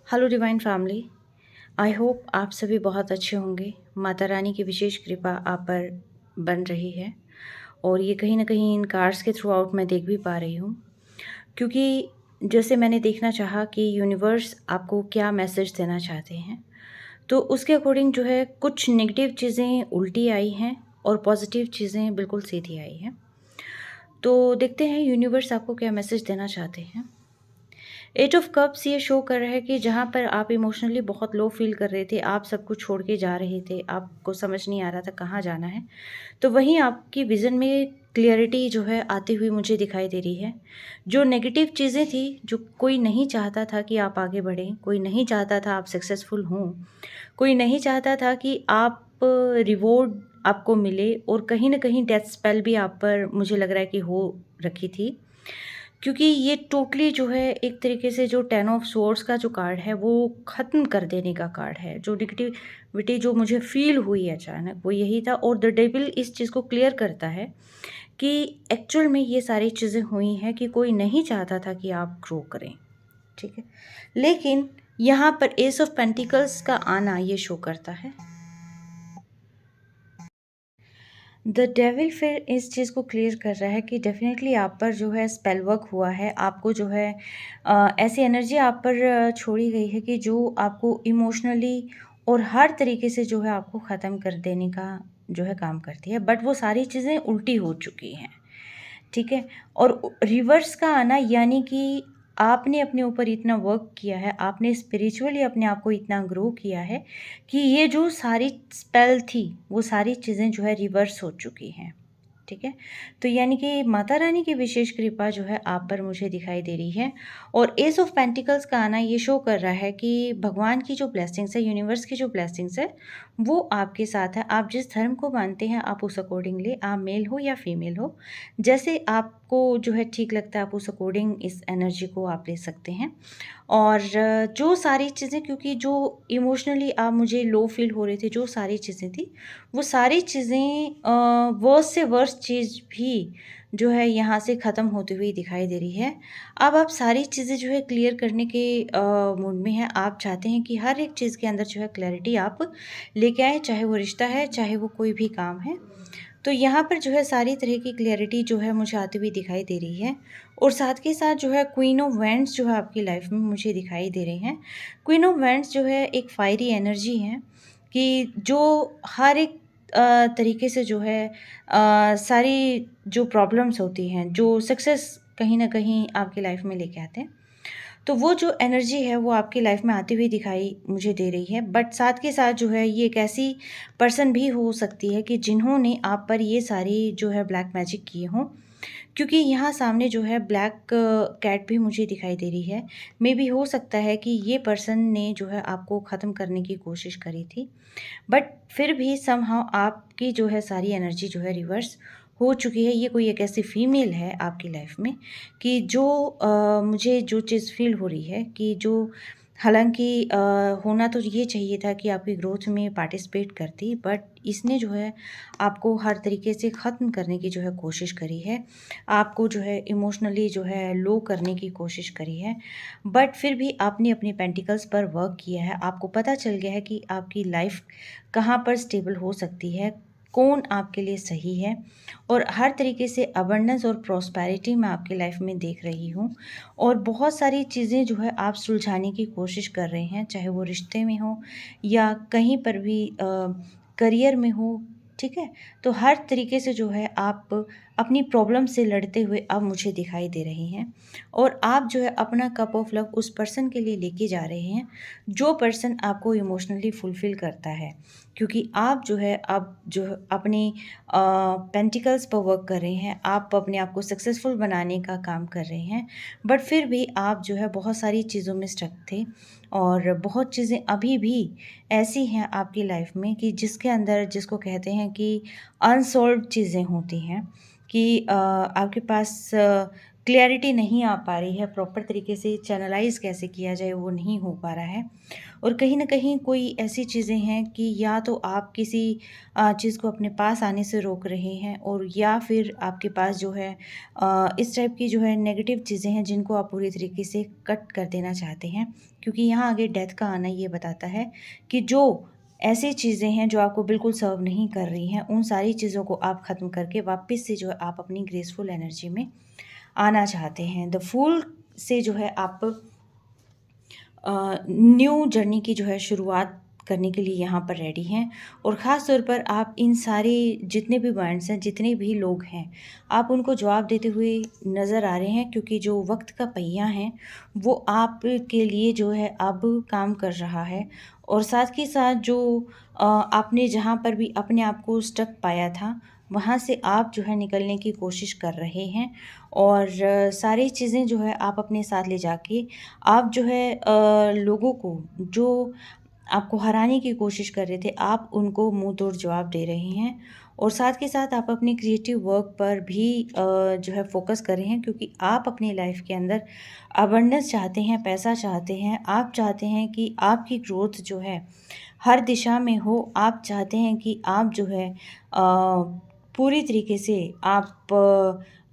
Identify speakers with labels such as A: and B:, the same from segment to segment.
A: Hello divine family. I hope आप सभी बहुत अच्छे होंगे। माता रानी की विशेष कृपा आप पर बन रही है और ये कहीं ना कहीं इन कार्ड्स के थ्रू आउट मैं देख भी पा रही हूँ, क्योंकि जैसे मैंने देखना चाहा कि यूनिवर्स आपको क्या मैसेज देना चाहते हैं, तो उसके अकॉर्डिंग जो है कुछ नेगेटिव चीज़ें उल्टी आई हैं और पॉजिटिव चीज़ें बिल्कुल सीधी आई हैं। तो देखते हैं यूनिवर्स आपको क्या मैसेज देना चाहते हैं। एट ऑफ कप्स ये शो कर रहा है कि जहाँ पर आप इमोशनली बहुत लो फील कर रहे थे, आप सब कुछ छोड़ के जा रहे थे, आपको समझ नहीं आ रहा था कहाँ जाना है, तो वहीं आपकी विज़न में क्लियरिटी जो है आती हुई मुझे दिखाई दे रही है। जो नेगेटिव चीज़ें थी, जो कोई नहीं चाहता था कि आप आगे बढ़ें, कोई नहीं चाहता था आप सक्सेसफुल हों, कोई नहीं चाहता था कि आप रिवॉर्ड आपको मिले, और कहीं न कहीं डेथ स्पेल भी आप पर मुझे लग रहा है कि हो रखी थी। क्योंकि ये टोटली जो है एक तरीके से जो 10 ऑफ सोर्ड्स का जो कार्ड है वो ख़त्म कर देने का कार्ड है। जो नेगेटिविटी जो मुझे फ़ील हुई अचानक वो यही था, और द डेविल इस चीज़ को क्लियर करता है कि एक्चुअल में ये सारी चीज़ें हुई हैं कि कोई नहीं चाहता था कि आप ग्रो करें, ठीक है? लेकिन यहाँ पर एस ऑफ पेंटिकल्स का आना ये शो करता है। द डेविल फिर इस चीज़ को क्लियर कर रहा है कि डेफिनेटली आप पर जो है स्पेल वर्क हुआ है। आपको जो है ऐसी एनर्जी आप पर छोड़ी गई है कि जो आपको इमोशनली और हर तरीके से जो है आपको ख़त्म कर देने का जो है काम करती है, बट वो सारी चीज़ें उल्टी हो चुकी हैं, ठीक है? और रिवर्स का आना यानी कि आपने अपने ऊपर इतना वर्क किया है, आपने स्पिरिचुअली अपने आप को इतना ग्रो किया है कि ये जो सारी स्पेल थी, वो सारी चीज़ें जो है रिवर्स हो चुकी हैं, ठीक है? तो यानी कि माता रानी की विशेष कृपा जो है आप पर मुझे दिखाई दे रही है, और एस ऑफ पेंटिकल्स का आना ये शो कर रहा है कि भगवान की जो ब्लेसिंग्स है, यूनिवर्स की जो ब्लेसिंग्स है, वो आपके साथ है। आप जिस धर्म को मानते हैं, आप उस अकॉर्डिंगली, आप मेल हो या फीमेल हो, जैसे आपको जो है ठीक लगता है, आप उस अकॉर्डिंग इस एनर्जी को आप ले सकते हैं। और जो सारी चीज़ें, क्योंकि जो इमोशनली आप मुझे लो फील हो रहे थे, जो सारी चीज़ें थी, वो सारी चीज़ें वर्स्ट से वर्स्ट चीज़ भी जो है यहाँ से ख़त्म होती हुई दिखाई दे रही है। अब आप सारी चीज़ें जो है क्लियर करने के मूड में हैं। आप चाहते हैं कि हर एक चीज़ के अंदर जो है क्लैरिटी आप लेके आएँ, चाहे वो रिश्ता है, चाहे वो कोई भी काम है। तो यहाँ पर जो है सारी तरह की क्लैरिटी जो है मुझे आती हुई दिखाई दे रही है, और साथ के साथ जो है क्वीन ऑफ वैंड्स जो है आपकी लाइफ में मुझे दिखाई दे रहे हैं। क्वीन ऑफ वैंड्स जो है एक फायरी एनर्जी है कि जो हर एक तरीके से जो है सारी जो प्रॉब्लम्स होती हैं, जो सक्सेस कहीं ना कहीं आपकी लाइफ में लेके आते हैं, तो वो जो एनर्जी है वो आपकी लाइफ में आती हुई दिखाई मुझे दे रही है। बट साथ के साथ जो है ये एक ऐसी पर्सन भी हो सकती है कि जिन्होंने आप पर ये सारी जो है ब्लैक मैजिक किए हों, क्योंकि यहाँ सामने जो है ब्लैक कैट भी मुझे दिखाई दे रही है। मे बी हो सकता है कि ये पर्सन ने जो है आपको ख़त्म करने की कोशिश करी थी, बट फिर भी समहाउ आपकी जो है सारी एनर्जी जो है रिवर्स हो चुकी है। ये कोई एक ऐसी फीमेल है आपकी लाइफ में कि जो मुझे जो चीज़ फ़ील हो रही है कि जो हालाँकि होना तो ये चाहिए था कि आपकी ग्रोथ में पार्टिसिपेट करती, बट इसने जो है आपको हर तरीके से ख़त्म करने की जो है कोशिश करी है। आपको जो है इमोशनली जो है लो करने की कोशिश करी है, बट फिर भी आपने अपने पेंटिकल्स पर वर्क किया है। आपको पता चल गया है कि आपकी लाइफ़ कहाँ पर स्टेबल हो सकती है, कौन आपके लिए सही है, और हर तरीके से अबंडेंस और प्रॉस्पेरिटी मैं आपकी लाइफ में देख रही हूँ। और बहुत सारी चीज़ें जो है आप सुलझाने की कोशिश कर रहे हैं, चाहे वो रिश्ते में हो या कहीं पर भी करियर में हो, ठीक है? तो हर तरीके से जो है आप अपनी प्रॉब्लम से लड़ते हुए अब मुझे दिखाई दे रही हैं, और आप जो है अपना कप ऑफ लव उस पर्सन के लिए लेके जा रहे हैं, जो पर्सन आपको इमोशनली फुलफ़िल करता है। क्योंकि आप जो है अब जो अपनी पेंटिकल्स पर वर्क कर रहे हैं, आप अपने आप को सक्सेसफुल बनाने का काम कर रहे हैं, बट फिर भी आप जो है बहुत सारी चीज़ों में स्टक थे, और बहुत चीज़ें अभी भी ऐसी हैं आपकी लाइफ में कि जिसके अंदर, जिसको कहते हैं कि अनसॉल्व्ड चीज़ें होती हैं, कि आपके पास क्लैरिटी नहीं आ पा रही है, प्रॉपर तरीके से चैनलाइज़ कैसे किया जाए वो नहीं हो पा रहा है। और कहीं न कहीं कोई ऐसी चीज़ें हैं कि या तो आप किसी चीज़ को अपने पास आने से रोक रहे हैं, और या फिर आपके पास जो है इस टाइप की जो है नेगेटिव चीज़ें हैं जिनको आप पूरी तरीके से कट कर देना चाहते हैं। क्योंकि यहाँ आगे डेथ का आना ये बताता है कि जो ऐसी चीज़ें हैं जो आपको बिल्कुल सर्व नहीं कर रही हैं, उन सारी चीज़ों को आप ख़त्म करके वापस से जो है आप अपनी ग्रेसफुल एनर्जी में आना चाहते हैं। द फूल से जो है आप न्यू जर्नी की जो है शुरुआत करने के लिए यहाँ पर रेडी हैं। और ख़ास तौर पर आप इन सारे जितने भी पॉइंट्स हैं, जितने भी लोग हैं, आप उनको जवाब देते हुए नज़र आ रहे हैं, क्योंकि जो वक्त का पहिया है वो आपके लिए जो है अब काम कर रहा है। और साथ ही साथ जो आपने जहाँ पर भी अपने आप को स्टक पाया था, वहाँ से आप जो है निकलने की कोशिश कर रहे हैं। और सारी चीज़ें जो है आप अपने साथ ले जाके आप जो है लोगों को जो आपको हराने की कोशिश कर रहे थे, आप उनको मुँह तोड़ जवाब दे रहे हैं। और साथ के साथ आप अपनी क्रिएटिव वर्क पर भी जो है फ़ोकस कर रहे हैं, क्योंकि आप अपनी लाइफ़ के अंदर अबंडेंस चाहते हैं, पैसा चाहते हैं। आप चाहते हैं कि आपकी ग्रोथ जो है हर दिशा में हो। आप चाहते हैं कि आप जो है पूरी तरीके से आप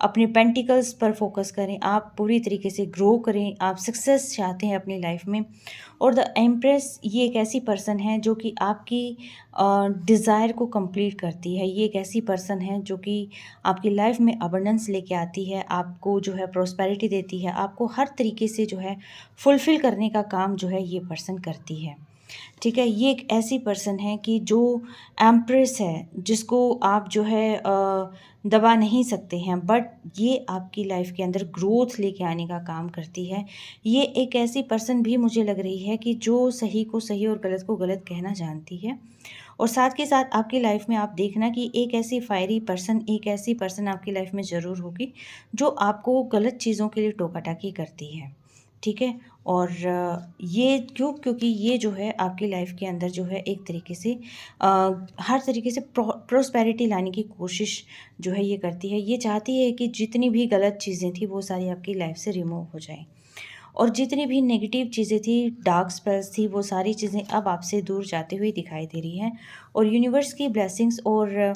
A: अपने पेंटिकल्स पर फोकस करें, आप पूरी तरीके से ग्रो करें, आप सक्सेस चाहते हैं अपनी लाइफ में। और द एम्प्रेस ये एक ऐसी पर्सन है जो कि आपकी डिज़ायर को कंप्लीट करती है। ये एक ऐसी पर्सन है जो कि आपकी लाइफ में अबंडेंस लेके आती है, आपको जो है प्रॉस्पेरिटी देती है, आपको हर तरीके से जो है फुलफ़िल करने का काम जो है ये पर्सन करती है। ठीक है? ये एक ऐसी पर्सन है कि जो एम्प्रेस है, जिसको आप जो है दबा नहीं सकते हैं, बट ये आपकी लाइफ के अंदर ग्रोथ लेके आने का काम करती है। ये एक ऐसी पर्सन भी मुझे लग रही है कि जो सही को सही और गलत को गलत कहना जानती है। और साथ के साथ आपकी लाइफ में आप देखना कि एक ऐसी फायरी पर्सन, एक ऐसी पर्सन आपकी लाइफ में ज़रूर होगी जो आपको गलत चीज़ों के लिए टोका-टाकी करती है। ठीक है? और ये क्यों? क्योंकि ये जो है आपकी लाइफ के अंदर जो है एक तरीके से अ, हर तरीके से प्रॉस्पेरिटी लाने की कोशिश जो है ये करती है। ये चाहती है कि जितनी भी गलत चीज़ें थी वो सारी आपकी लाइफ से रिमूव हो जाएँ। और जितनी भी नेगेटिव चीज़ें थी, डार्क स्पेल्स थी, वो सारी चीज़ें अब आपसे दूर जाती हुई दिखाई दे रही हैं। और यूनिवर्स की ब्लेसिंग्स और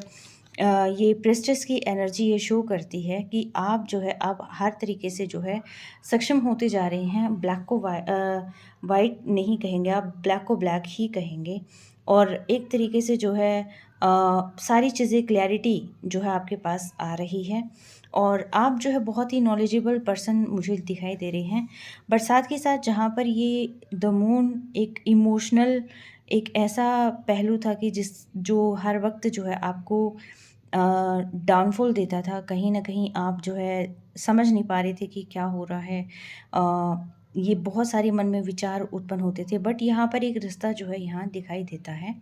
A: ये प्रेस्टिज की एनर्जी ये शो करती है कि आप जो है अब हर तरीके से जो है सक्षम होते जा रहे हैं। ब्लैक को वाइट नहीं कहेंगे, आप ब्लैक को ब्लैक ही कहेंगे। और एक तरीके से जो है सारी चीज़ें क्लैरिटी जो है आपके पास आ रही है। और आप जो है बहुत ही नॉलेजेबल पर्सन मुझे दिखाई दे रहे हैं। बट साथ के साथ जहाँ पर ये द मून एक इमोशनल एक ऐसा पहलू था कि जो हर वक्त जो है आपको डाउनफॉल देता था। कहीं न कहीं आप जो है समझ नहीं पा रहे थे कि क्या हो रहा है। ये बहुत सारे मन में विचार उत्पन्न होते थे, बट यहाँ पर एक रास्ता जो है यहाँ दिखाई देता है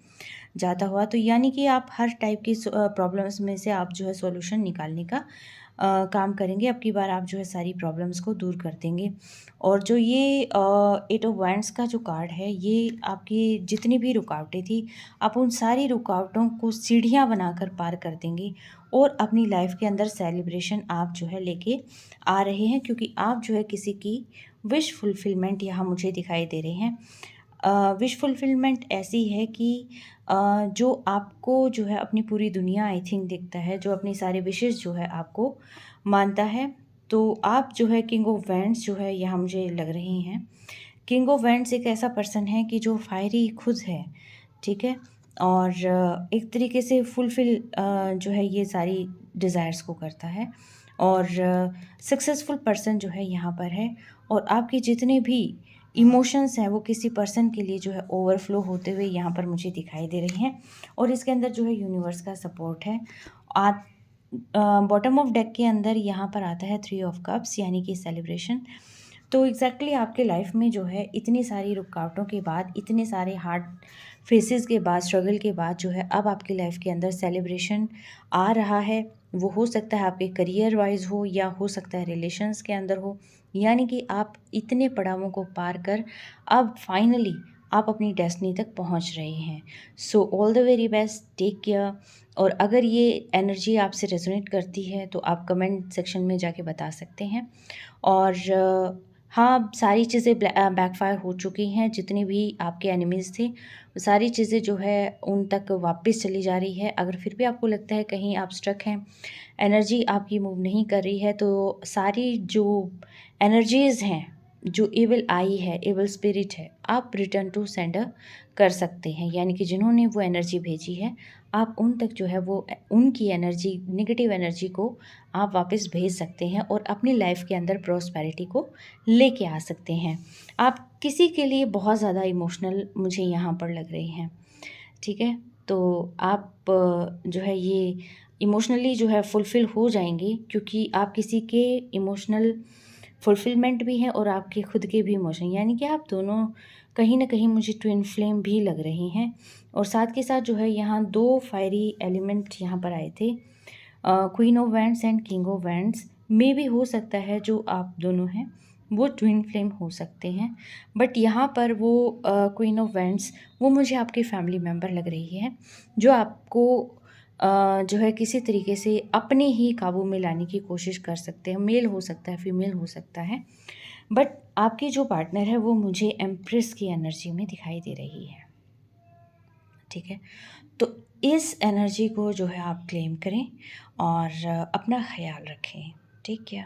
A: जाता हुआ। तो यानी कि आप हर टाइप की प्रॉब्लम्स में से आप जो है सॉल्यूशन निकालने का काम करेंगे। अब की बार आप जो है सारी प्रॉब्लम्स को दूर कर देंगे। और जो ये 8 ऑफ वांड्स का जो कार्ड है, ये आपकी जितनी भी रुकावटें थी, आप उन सारी रुकावटों को सीढ़ियाँ बनाकर पार कर देंगे। और अपनी लाइफ के अंदर सेलिब्रेशन आप जो है लेके आ रहे हैं, क्योंकि आप जो है किसी की विश फुलफिलमेंट यहाँ मुझे दिखाई दे रहे हैं। विश फुलफिलमेंट ऐसी है कि जो आपको जो है अपनी पूरी दुनिया आई थिंक देखता है, जो अपनी सारे विशेज़ जो है आपको मानता है। तो आप जो है किंग ऑफ वैंड्स जो है यहाँ मुझे लग रही हैं। किंग ऑफ वैंड्स एक ऐसा पर्सन है कि जो फायरी खुद है, ठीक है? और एक तरीके से फुलफ़िल जो है ये सारी डिज़ायर्स को करता है। और सक्सेसफुल पर्सन जो है यहाँ पर है। और आपके जितने भी इमोशंस हैं वो किसी पर्सन के लिए जो है ओवरफ्लो होते हुए यहाँ पर मुझे दिखाई दे रही हैं। और इसके अंदर जो है यूनिवर्स का सपोर्ट है। आप बॉटम ऑफ डेक के अंदर यहाँ पर आता है 3 ऑफ कप्स, यानी कि सेलिब्रेशन। तो एग्जैक्टली आपके लाइफ में जो है इतनी सारी रुकावटों के बाद, इतने सारे हार्ड फेसेस के बाद, स्ट्रगल के बाद जो है अब आपकी लाइफ के अंदर सेलिब्रेशन आ रहा है। वो हो सकता है आपके करियर वाइज हो, या हो सकता है रिलेशंस के अंदर हो। यानी कि आप इतने पड़ावों को पार कर अब फाइनली आप अपनी डेस्टिनी तक पहुंच रहे हैं। So all the very best, take care. और अगर ये एनर्जी आपसे रेजोनेट करती है तो आप कमेंट सेक्शन में जाके बता सकते हैं। और हाँ, सारी चीज़ें बैकफायर हो चुकी हैं, जितनी भी आपके एनिमीज़ थे वो सारी चीज़ें जो है उन तक वापस चली जा रही है। अगर फिर भी आपको लगता है कहीं आप स्टक हैं, एनर्जी आपकी मूव नहीं कर रही है, तो सारी जो एनर्जीज़ हैं, जो इविल आई है, इविल स्पिरिट है, आप रिटर्न टू सेंडर कर सकते हैं। यानी कि जिन्होंने वो एनर्जी भेजी है, आप उन तक जो है वो उनकी एनर्जी, नेगेटिव एनर्जी को आप वापस भेज सकते हैं और अपनी लाइफ के अंदर प्रॉस्पेरिटी को लेके आ सकते हैं। आप किसी के लिए बहुत ज़्यादा इमोशनल मुझे यहाँ पर लग रही हैं, ठीक है? तो आप जो है ये इमोशनली जो है फुलफ़िल हो जाएँगे, क्योंकि आप किसी के इमोशनल फुलफ़िलमेंट भी हैं और आपके खुद के भी इमोशन, यानी कि आप दोनों कहीं न कहीं मुझे ट्विन फ्लेम भी लग रही हैं। और साथ के साथ जो है यहाँ 2 फायरी एलिमेंट यहाँ पर आए थे, queen of wands and king of wands. मे भी हो सकता है जो आप दोनों हैं वो ट्विन फ्लेम हो सकते हैं, बट यहाँ पर वो क्वीन ऑफ वैंड्स वो मुझे आपके फैमिली मेम्बर लग रही है, जो आपको जो है किसी तरीके से अपने ही काबू में लाने की कोशिश कर सकते हैं। मेल हो सकता है, फीमेल हो सकता है, बट आपकी जो पार्टनर है वो मुझे एम्प्रेस की एनर्जी में दिखाई दे रही है, ठीक है? तो इस एनर्जी को जो है आप क्लेम करें और अपना ख्याल रखें। ठीक है?